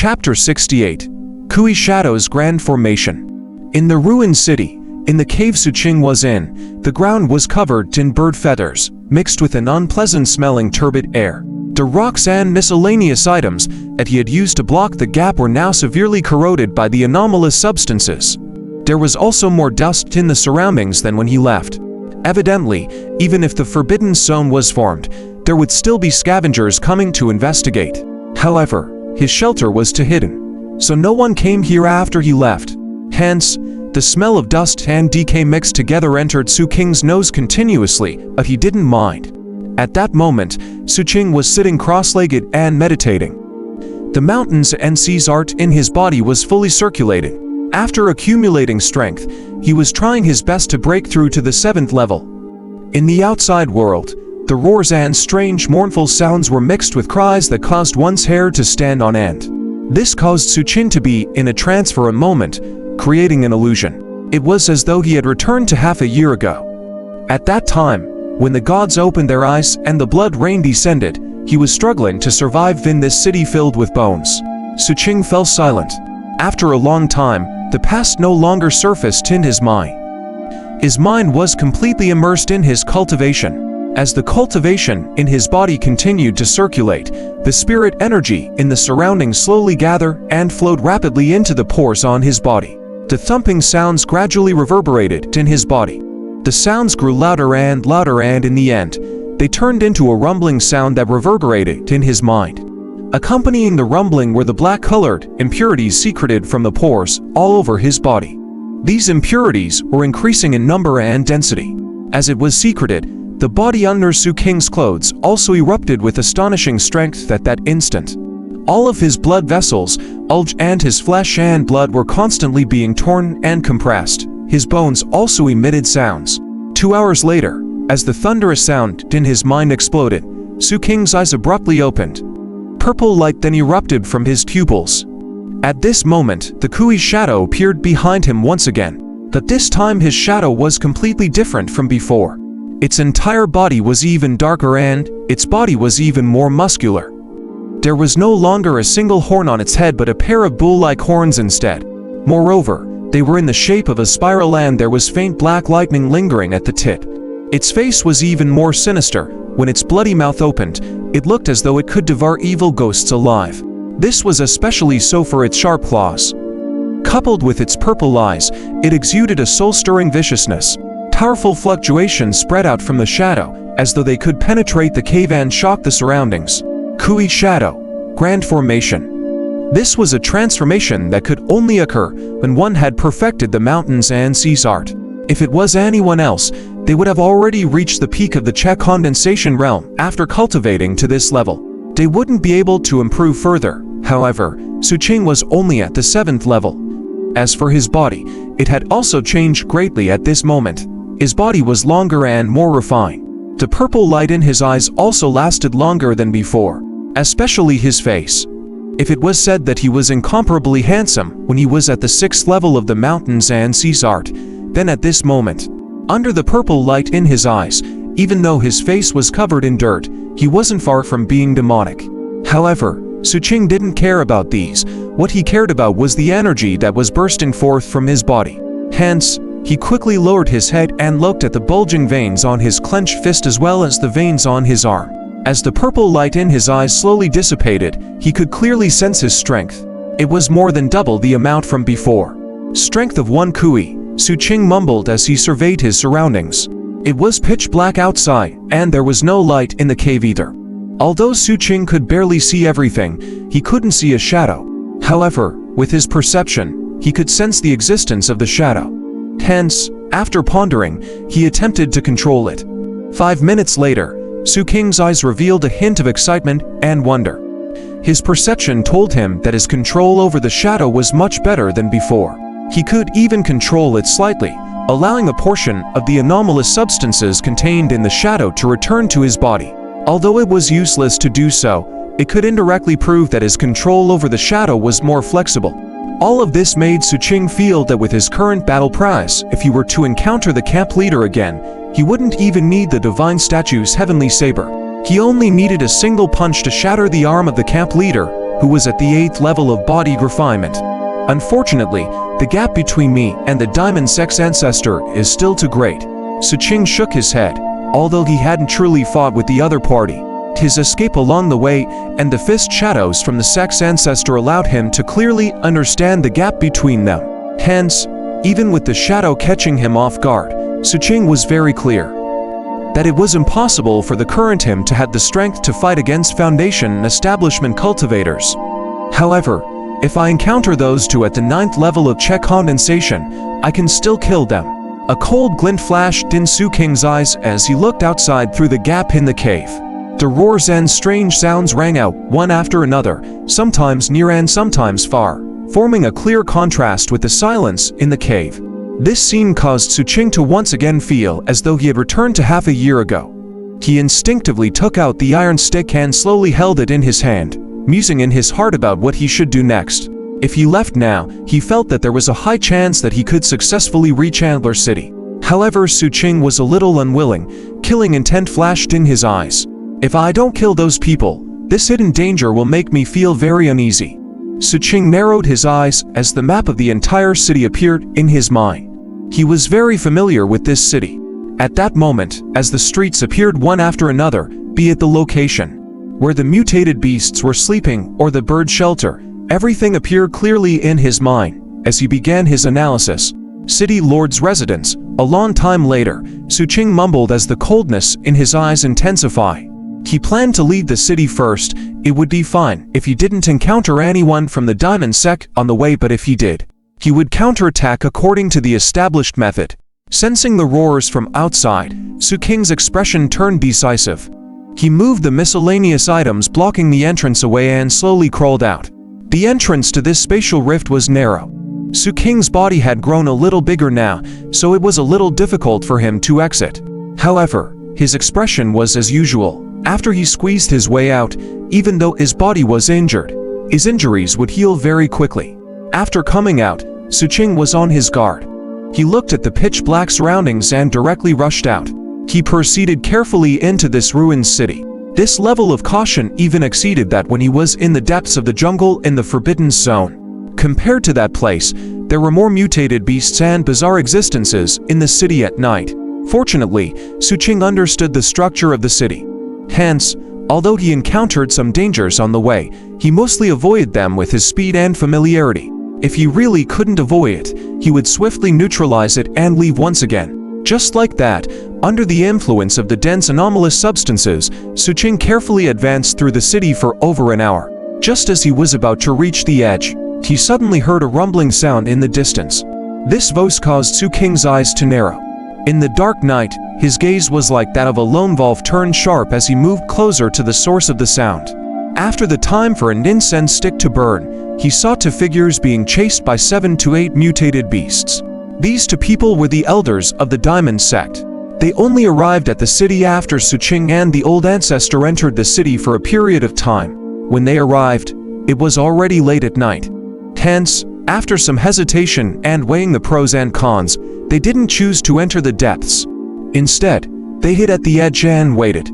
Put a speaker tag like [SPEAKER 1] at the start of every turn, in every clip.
[SPEAKER 1] Chapter 68. Kui Shadow's Grand Formation. In the ruined city, in the cave Xu Qing was in, the ground was covered in bird feathers, mixed with an unpleasant-smelling turbid air. The rocks and miscellaneous items that he had used to block the gap were now severely corroded by the anomalous substances. There was also more dust in the surroundings than when he left. Evidently, even if the forbidden zone was formed, there would still be scavengers coming to investigate. However, his shelter was too hidden, so no one came here after he left. Hence, the smell of dust and decay mixed together entered Xu Qing's nose continuously, but he didn't mind. At that moment, Xu Qing was sitting cross-legged and meditating. The mountains and seas art in his body was fully circulated. After accumulating strength, he was trying his best to break through to the 7th level. In the outside world, the roars and strange mournful sounds were mixed with cries that caused one's hair to stand on end. This caused Xu Qing to be in a trance for a moment, creating an illusion. It was as though he had returned to half a year ago. At that time, when the gods opened their eyes and the blood rain descended, he was struggling to survive in this city filled with bones. Xu Qing fell silent. After a long time, the past no longer surfaced in his mind. His mind was completely immersed in his cultivation. As the cultivation in his body continued to circulate, the spirit energy in the surroundings slowly gathered and flowed rapidly into the pores on his body. The thumping sounds gradually reverberated in his body. The sounds grew louder and in the end, they turned into a rumbling sound that reverberated in his mind. Accompanying the rumbling were the black-colored impurities secreted from the pores all over his body. These impurities were increasing in number and density. As it was secreted, the body under Xu Qing's clothes also erupted with astonishing strength at that instant. All of his blood vessels bulged and his flesh and blood were constantly being torn and compressed. His bones also emitted sounds. 2 hours later, as the thunderous sound in his mind exploded, Xu Qing's eyes abruptly opened. Purple light then erupted from his pupils. At this moment, the Kui shadow appeared behind him once again, but this time his shadow was completely different from before. Its entire body was even darker and its body was even more muscular. There was no longer a single horn on its head but a pair of bull-like horns instead. Moreover, they were in the shape of a spiral and there was faint black lightning lingering at the tip. Its face was even more sinister. When its bloody mouth opened, it looked as though it could devour evil ghosts alive. This was especially so for its sharp claws. Coupled with its purple eyes, it exuded a soul-stirring viciousness. Powerful fluctuations spread out from the shadow, as though they could penetrate the cave and shock the surroundings. Kui Shadow, Grand Formation. This was a transformation that could only occur when one had perfected the mountains and seas art. If it was anyone else, they would have already reached the peak of the Che condensation realm after cultivating to this level. They wouldn't be able to improve further. However, Xu Qing was only at the 7th level. As for his body, it had also changed greatly at this moment. His body was longer and more refined. The purple light in his eyes also lasted longer than before, especially his face. If it was said that he was incomparably handsome when he was at the 6th level of the mountains and seas art, then at this moment, under the purple light in his eyes, even though his face was covered in dirt, he wasn't far from being demonic. However, Xu Qing didn't care about these. What he cared about was the energy that was bursting forth from his body. Hence, he quickly lowered his head and looked at the bulging veins on his clenched fist as well as the veins on his arm. As the purple light in his eyes slowly dissipated, he could clearly sense his strength. It was more than double the amount from before. Strength of 1 Kui, Xu Qing mumbled as he surveyed his surroundings. It was pitch black outside, and there was no light in the cave either. Although Xu Qing could barely see everything, he couldn't see a shadow. However, with his perception, he could sense the existence of the shadow. Hence, after pondering, he attempted to control it. 5 minutes later, Xu Qing's eyes revealed a hint of excitement and wonder. His perception told him that his control over the shadow was much better than before. He could even control it slightly, allowing a portion of the anomalous substances contained in the shadow to return to his body. Although it was useless to do so, it could indirectly prove that his control over the shadow was more flexible. All of this made Xu Qing feel that with his current battle prize, if he were to encounter the camp leader again, he wouldn't even need the divine statue's heavenly saber. He only needed a single punch to shatter the arm of the camp leader, who was at the 8th level of bodied refinement. Unfortunately, the gap between me and the Diamond Sex ancestor is still too great. Xu Qing shook his head, although he hadn't truly fought with the other party. His escape along the way and the fist shadows from the sex ancestor allowed him to clearly understand the gap between them. Hence, even with the shadow catching him off guard, Xu Qing was very clear that it was impossible for the current him to have the strength to fight against Foundation and Establishment cultivators. However, if I encounter those two at the 9th level of check condensation, I can still kill them. A cold glint flashed in Xu Qing's eyes as he looked outside through the gap in the cave. The roars and strange sounds rang out, one after another, sometimes near and sometimes far, forming a clear contrast with the silence in the cave. This scene caused Xu Qing to once again feel as though he had returned to half a year ago. He instinctively took out the iron stick and slowly held it in his hand, musing in his heart about what he should do next. If he left now, he felt that there was a high chance that he could successfully reach Antler City. However, Xu Qing was a little unwilling. Killing intent flashed in his eyes. If I don't kill those people, this hidden danger will make me feel very uneasy. Xu Qing narrowed his eyes as the map of the entire city appeared in his mind. He was very familiar with this city. At that moment, as the streets appeared one after another, be it the location where the mutated beasts were sleeping or the bird shelter, everything appeared clearly in his mind as he began his analysis. City Lord's residence. A long time later, Xu Qing mumbled as the coldness in his eyes intensified. He planned to leave the city first. It would be fine if he didn't encounter anyone from the Diamond Sect on the way, but if he did, he would counterattack according to the established method. Sensing the roars from outside, Xu Qing's expression turned decisive. He moved the miscellaneous items blocking the entrance away and slowly crawled out. The entrance to this spatial rift was narrow. Xu Qing's body had grown a little bigger now, so it was a little difficult for him to exit. However, his expression was as usual. After he squeezed his way out, even though his body was injured, his injuries would heal very quickly. After coming out, Xu Qing was on his guard. He looked at the pitch-black surroundings and directly rushed out. He proceeded carefully into this ruined city. This level of caution even exceeded that when he was in the depths of the jungle in the Forbidden Zone. Compared to that place, there were more mutated beasts and bizarre existences in the city at night. Fortunately, Xu Qing understood the structure of the city. Hence, although he encountered some dangers on the way, he mostly avoided them with his speed and familiarity. If he really couldn't avoid it, he would swiftly neutralize it and leave once again. Just like that, under the influence of the dense anomalous substances, Xu Qing carefully advanced through the city for over an hour. Just as he was about to reach the edge, he suddenly heard a rumbling sound in the distance. This voice caused Xu Qing's eyes to narrow. In the dark night, his gaze was like that of a lone wolf turned sharp as he moved closer to the source of the sound. After the time for an incense stick to burn, he saw two figures being chased by 7 to 8 mutated beasts. These two people were the elders of the Diamond Sect. They only arrived at the city after Xu Qing and the old ancestor entered the city for a period of time. When they arrived, it was already late at night. Hence, after some hesitation and weighing the pros and cons, they didn't choose to enter the depths. Instead, they hid at the edge and waited.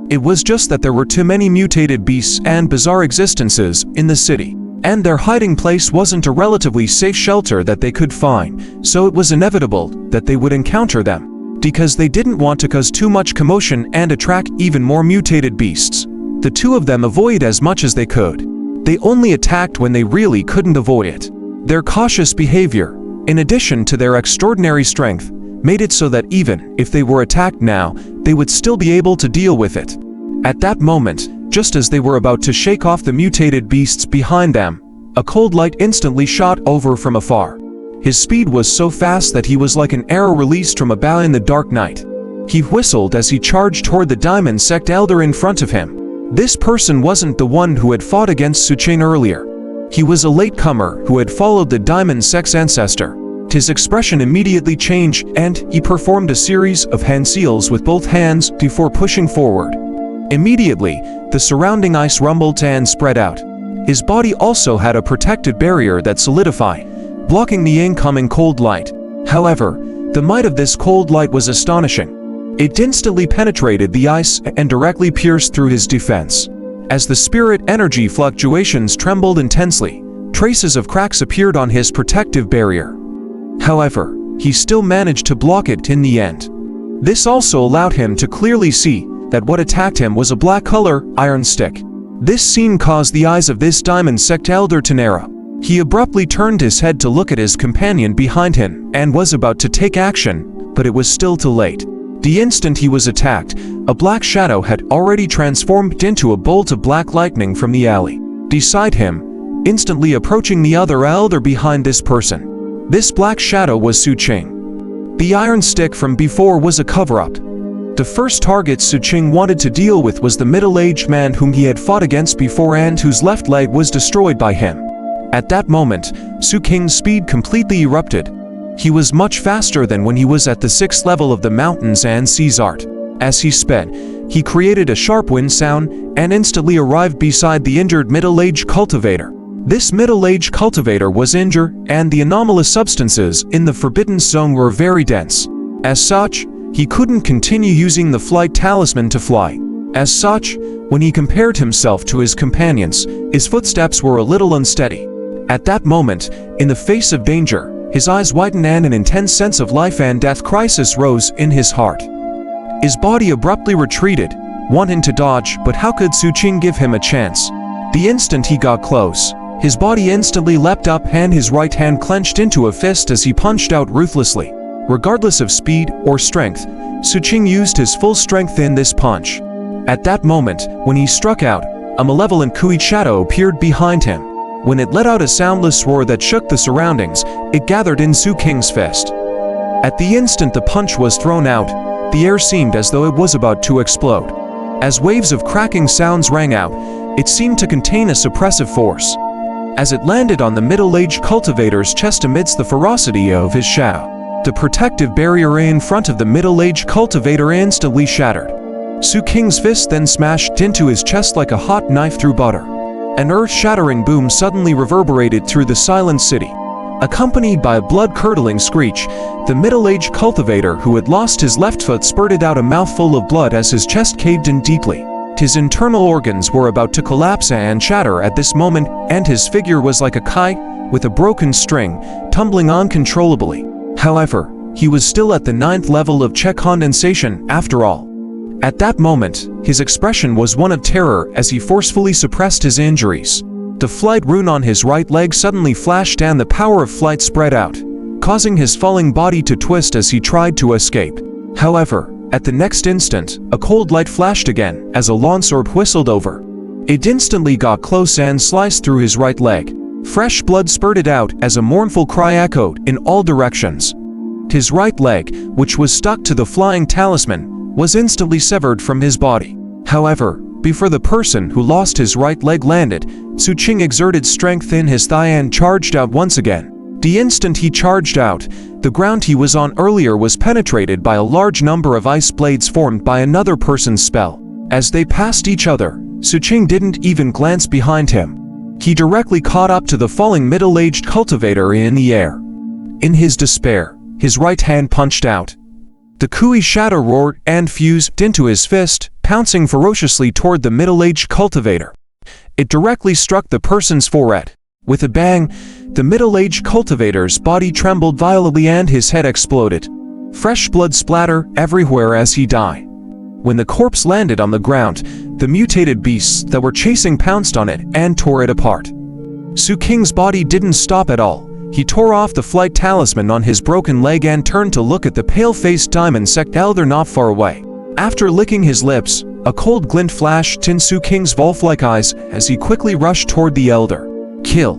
[SPEAKER 1] It was just that there were too many mutated beasts and bizarre existences in the city, and their hiding place wasn't a relatively safe shelter that they could find, so it was inevitable that they would encounter them. Because they didn't want to cause too much commotion and attract even more mutated beasts, the two of them avoided as much as they could. They only attacked when they really couldn't avoid it. Their cautious behavior, in addition to their extraordinary strength, made it so that even if they were attacked now, they would still be able to deal with it. At that moment, just as they were about to shake off the mutated beasts behind them, a cold light instantly shot over from afar. His speed was so fast that he was like an arrow released from a bow in the dark night. He whistled as he charged toward the Diamond Sect elder in front of him. This person wasn't the one who had fought against Xu Qing earlier. He was a latecomer who had followed the Diamond Sect's ancestor. His expression immediately changed and he performed a series of hand seals with both hands before pushing forward. Immediately, the surrounding ice rumbled and spread out. His body also had a protected barrier that solidified, blocking the incoming cold light. However, the might of this cold light was astonishing. It instantly penetrated the ice and directly pierced through his defense. As the spirit energy fluctuations trembled intensely, traces of cracks appeared on his protective barrier. However, he still managed to block it in the end. This also allowed him to clearly see that what attacked him was a black color iron stick. This scene caused the eyes of this diamond sect elder to narrow. He abruptly turned his head to look at his companion behind him and was about to take action, but it was still too late. The instant he was attacked, a black shadow had already transformed into a bolt of black lightning from the alley. Beside him, instantly approaching the other elder behind this person. This black shadow was Xu Qing. The iron stick from before was a cover-up. The first target Xu Qing wanted to deal with was the middle-aged man whom he had fought against before and whose left leg was destroyed by him. At that moment, Xu Qing's speed completely erupted. He was much faster than when he was at the 6th level of the mountains and seas art. As he sped, he created a sharp wind sound and instantly arrived beside the injured middle-aged cultivator. This middle-aged cultivator was injured, and the anomalous substances in the forbidden zone were very dense. As such, he couldn't continue using the flight talisman to fly. As such, when he compared himself to his companions, his footsteps were a little unsteady. At that moment, in the face of danger, his eyes widened and an intense sense of life and death crisis rose in his heart. His body abruptly retreated, wanting to dodge, but how could Xu Qing give him a chance? The instant he got close, his body instantly leapt up and his right hand clenched into a fist as he punched out ruthlessly. Regardless of speed or strength, Xu Qing used his full strength in this punch. At that moment, when he struck out, a malevolent Kui shadow appeared behind him. When it let out a soundless roar that shook the surroundings, it gathered in Xu Qing's fist. At the instant the punch was thrown out, the air seemed as though it was about to explode. As waves of cracking sounds rang out, it seemed to contain a suppressive force. As it landed on the middle-aged cultivator's chest amidst the ferocity of his shadow, the protective barrier in front of the middle-aged cultivator instantly shattered. Xu Qing's fist then smashed into his chest like a hot knife through butter. An earth-shattering boom suddenly reverberated through the silent city. Accompanied by a blood-curdling screech, the middle-aged cultivator who had lost his left foot spurted out a mouthful of blood as his chest caved in deeply. His internal organs were about to collapse and shatter at this moment, and his figure was like a kite with a broken string, tumbling uncontrollably. However, he was still at the 9th level of Che condensation after all. At that moment, his expression was one of terror as he forcefully suppressed his injuries. The flight rune on his right leg suddenly flashed and the power of flight spread out, causing his falling body to twist as he tried to escape. However, at the next instant, a cold light flashed again as a longsword whistled over. It instantly got close and sliced through his right leg. Fresh blood spurted out as a mournful cry echoed in all directions. His right leg, which was stuck to the flying talisman, was instantly severed from his body. However, before the person who lost his right leg landed, Xu Qing exerted strength in his thigh and charged out once again. The instant he charged out, the ground he was on earlier was penetrated by a large number of ice blades formed by another person's spell. As they passed each other, Xu Qing didn't even glance behind him. He directly caught up to the falling middle-aged cultivator in the air. In his despair, his right hand punched out. The Kui shadow roared and fused into his fist, pouncing ferociously toward the middle-aged cultivator. It directly struck the person's forehead. With a bang, the middle-aged cultivator's body trembled violently and his head exploded. Fresh blood splattered everywhere as he died. When the corpse landed on the ground, the mutated beasts that were chasing pounced on it and tore it apart. Xu Qing's body didn't stop at all. He tore off the flight talisman on his broken leg and turned to look at the pale-faced diamond sect elder not far away. After licking his lips, a cold glint flashed in Xu Qing's wolf-like eyes as he quickly rushed toward the elder. Kill.